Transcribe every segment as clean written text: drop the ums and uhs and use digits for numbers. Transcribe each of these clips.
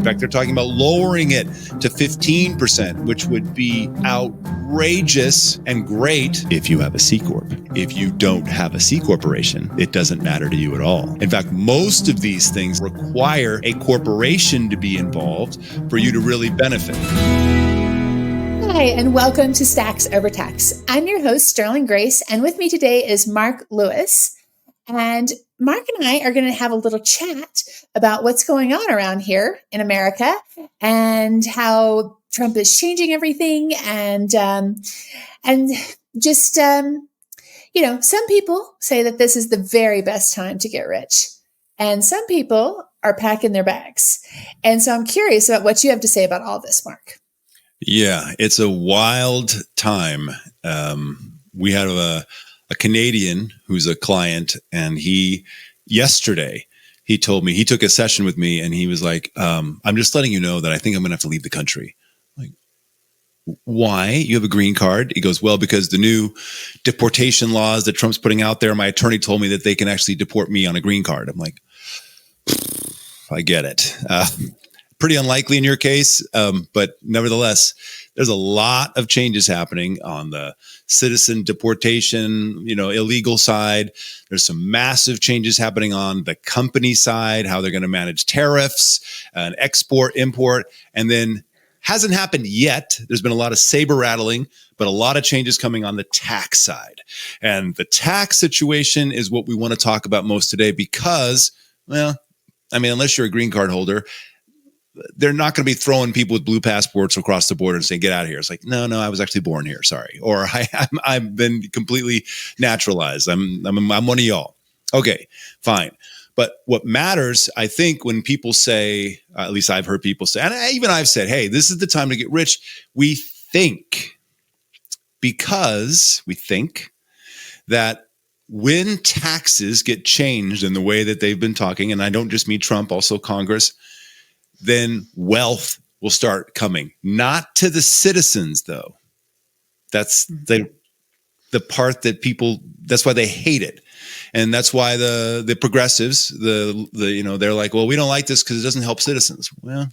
In fact, they're talking about lowering it to 15%, which would be outrageous and great if you have a C Corp. If you don't have a C Corporation, it doesn't matter to you at all. In fact, most of these things require a corporation to be involved for you to really benefit. Hi, and welcome to Stacks Over Tax. I'm your host, Sterling Grace, and with me today is Mark Lewis. And Mark and I are going to have a little chat about what's going on around here in America and how Trump is changing everything. And just, some people say that this is the very best time to get rich. And some people are packing their bags. And so I'm curious about what you have to say about all this, Mark. Yeah, it's a wild time. We had a Canadian who's a client, and yesterday he told me, he took a session with me, and he was like, I'm just letting you know that I think I'm going to have to leave the country. Like, why? You have a green card? He goes, well, because the new deportation laws that Trump's putting out there, my attorney told me that they can actually deport me on a green card. I'm like, I get it. Pretty unlikely in your case, but nevertheless, there's a lot of changes happening on the citizen deportation, illegal side. There's some massive changes happening on the company side, how they're going to manage tariffs and export, import, and then hasn't happened yet. There's been a lot of saber rattling, but a lot of changes coming on the tax side. And the tax situation is what we want to talk about most today because, unless you're a green card holder, they're not going to be throwing people with blue passports across the border and saying, get out of here. It's like, no, I was actually born here. Sorry. Or I've been completely naturalized. I'm one of y'all. Okay, fine. But what matters, I think, when people say, at least I've heard people say, and I've said, hey, this is the time to get rich. We think that when taxes get changed in the way that they've been talking, and I don't just mean Trump, also Congress, then wealth will start coming. Not to the citizens, though. That's the part that that's why they hate it. And that's why the progressives, they're like, well, we don't like this because it doesn't help citizens. Well,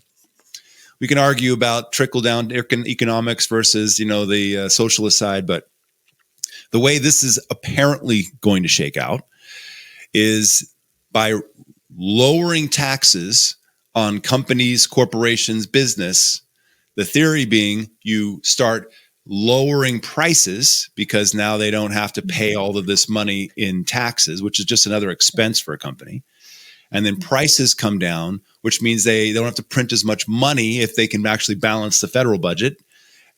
we can argue about trickle down economics versus, the socialist side. But the way this is apparently going to shake out is by lowering taxes on companies, corporations, business, the theory being you start lowering prices because now they don't have to pay all of this money in taxes, which is just another expense for a company. And then prices come down, which means they don't have to print as much money if they can actually balance the federal budget.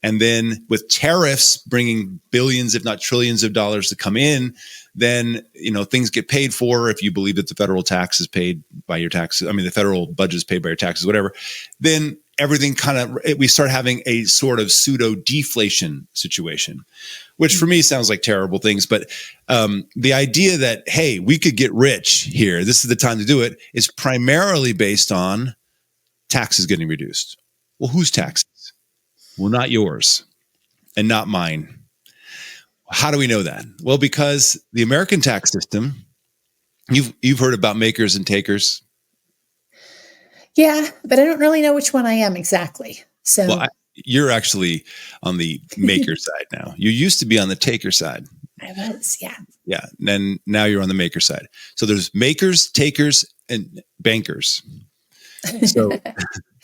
And then with tariffs bringing billions, if not trillions of dollars to come in, then, things get paid for. If you believe that the federal tax is paid by your taxes, the federal budget is paid by your taxes, whatever, then everything we start having a sort of pseudo deflation situation, which for me sounds like terrible things. But the idea that, hey, we could get rich here, this is the time to do it, is primarily based on taxes getting reduced. Well, whose taxes? Well, not yours and not mine. How do we know that? Well, because the American tax system, you've heard about makers and takers. Yeah, but I don't really know which one I am exactly. So you're actually on the maker side now. You used to be on the taker side. I was, yeah. Yeah, and now you're on the maker side. So there's makers, takers, and bankers. So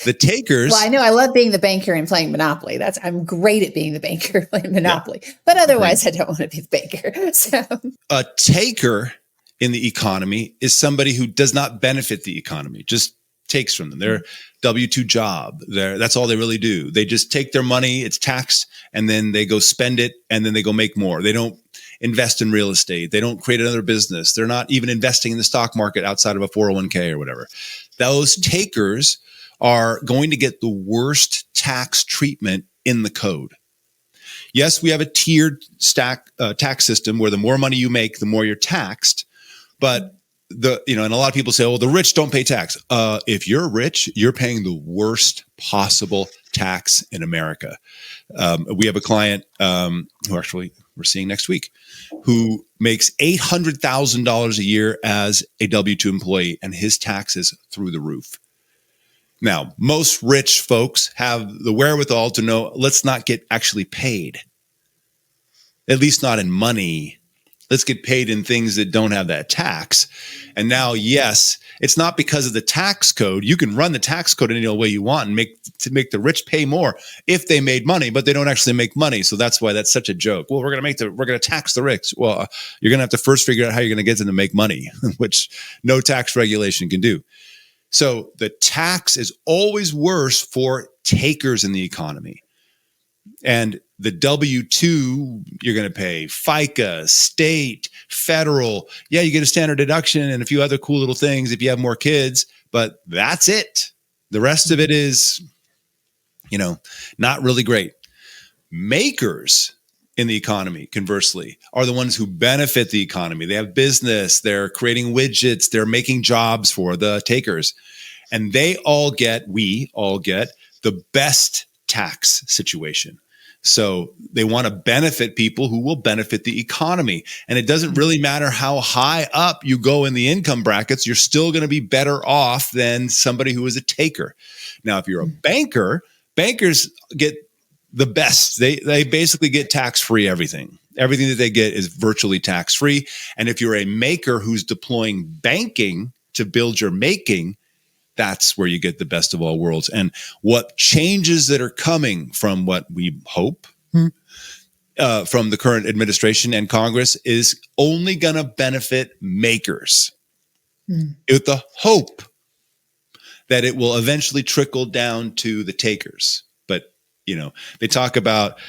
the takers. Well, I know I love being the banker and playing Monopoly. I'm great at being the banker playing Monopoly. Yeah. But otherwise, I don't want to be the banker. So a taker in the economy is somebody who does not benefit the economy, just takes from them. Their W-2 job. That's all they really do. They just take their money, it's taxed, and then they go spend it, and then they go make more. They don't invest in real estate. They don't create another business. They're not even investing in the stock market outside of a 401k or whatever. Those takers are going to get the worst tax treatment in the code. Yes, we have a tiered tax system where the more money you make, the more you're taxed. But and a lot of people say, "Oh, the rich don't pay tax." If you're rich, you're paying the worst possible tax in America. We have a client who actually we're seeing next week, who makes $800,000 a year as a W-2 employee, and his taxes through the roof. Now, most rich folks have the wherewithal to know, let's not get actually paid, at least not in money. Let's get paid in things that don't have that tax. And now, yes, it's not because of the tax code. You can run the tax code any way you want and make the rich pay more if they made money, but they don't actually make money. So that's why that's such a joke. Well, we're going to tax the rich. Well, you're going to have to first figure out how you're going to get them to make money, which no tax regulation can do. So the tax is always worse for takers in the economy. And the W-2, you're going to pay FICA, state, federal. Yeah, you get a standard deduction and a few other cool little things if you have more kids, but that's it. The rest of it is, not really great. Makers in the economy, conversely, are the ones who benefit the economy. They have business, they're creating widgets, they're making jobs for the takers. And we all get the best tax situation. So they want to benefit people who will benefit the economy. And it doesn't really matter how high up you go in the income brackets, you're still going to be better off than somebody who is a taker. Now, if you're a banker, bankers get the best. They basically get tax-free everything. Everything that they get is virtually tax-free. And if you're a maker who's deploying banking to build your making, that's where you get the best of all worlds. And what changes that are coming from what we hope from the current administration and Congress is only going to benefit makers with the hope that it will eventually trickle down to the takers. But, they talk about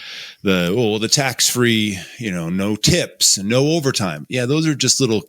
the tax-free, no tips and no overtime. Yeah, those are just little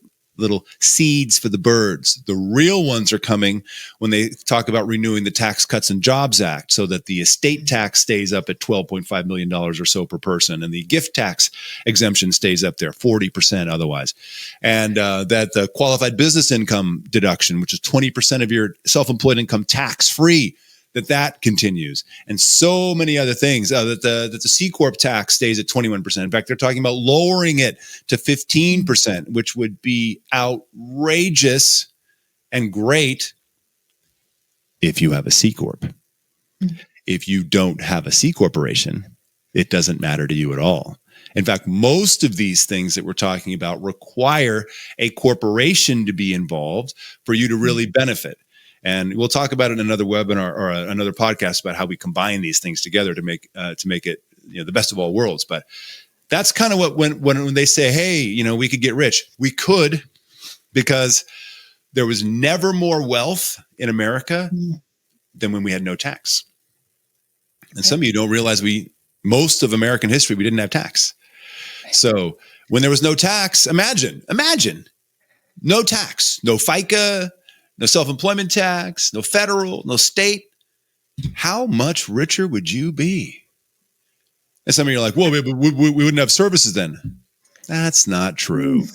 seeds for the birds. The real ones are coming when they talk about renewing the Tax Cuts and Jobs Act so that the estate tax stays up at $12.5 million or so per person, and the gift tax exemption stays up there, 40% otherwise. And that the qualified business income deduction, which is 20% of your self-employed income tax-free, that continues, and so many other things. That the C Corp tax stays at 21%. In fact, they're talking about lowering it to 15%, which would be outrageous and great if you have a C Corp. If you don't have a C corporation, it doesn't matter to you at all. In fact, most of these things that we're talking about require a corporation to be involved for you to really benefit. And we'll talk about it in another webinar or another podcast about how we combine these things together to make it the best of all worlds. But that's kind of what when they say, hey, we could get rich, we could, because there was never more wealth in America than when we had no tax. And some of you don't realize most of American history, we didn't have tax. So when there was no tax, imagine, no tax, no FICA, no self-employment tax, no federal, no state. How much richer would you be? And some of you are like, well, we wouldn't have services then. That's not true.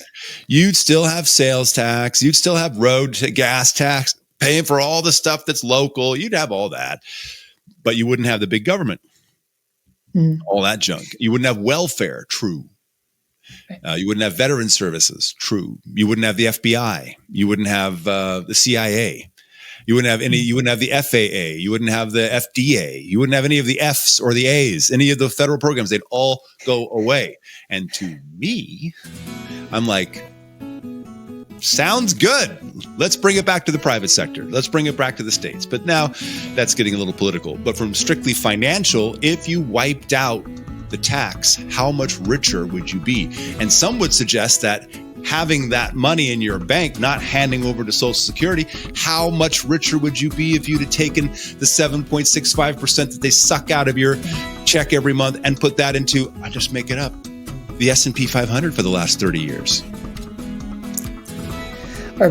You'd still have sales tax. You'd still have road gas tax, paying for all the stuff that's local. You'd have all that. But you wouldn't have the big government, all that junk. You wouldn't have welfare, true. You wouldn't have veteran services, true. You wouldn't have the FBI. You wouldn't have the CIA. You wouldn't have You wouldn't have the FAA. You wouldn't have the FDA. You wouldn't have any of the Fs or the As. Any of the federal programs, they'd all go away. And to me, I'm like, sounds good. Let's bring it back to the private sector. Let's bring it back to the states. But now that's getting a little political. But from strictly financial, if you wiped out the tax, how much richer would you be? And some would suggest that having that money in your bank, not handing over to Social Security, how much richer would you be if you'd have taken the 7.65% that they suck out of your check every month and put that into, I just make it up, the S&P 500 for the last 30 years? Or or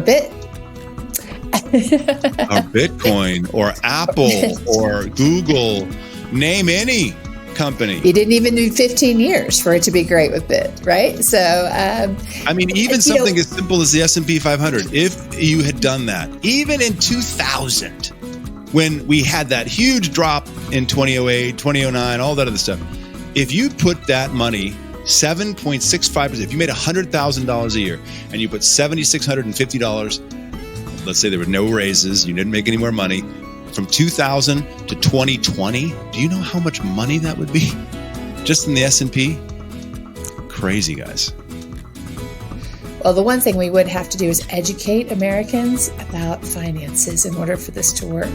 Bitcoin, or Apple, or Google, name any company. You didn't even need 15 years for it to be great with Bit, right? So, even something as simple as the S&P 500, if you had done that, even in 2000, when we had that huge drop in 2008, 2009, all that other stuff, if you put that money, 7.65%, if you made $100,000 a year and you put $7,650, let's say there were no raises, you didn't make any more money, from 2000 to 2020. Do you know how much money that would be just in the S&P? Crazy, guys. Well, the one thing we would have to do is educate Americans about finances in order for this to work.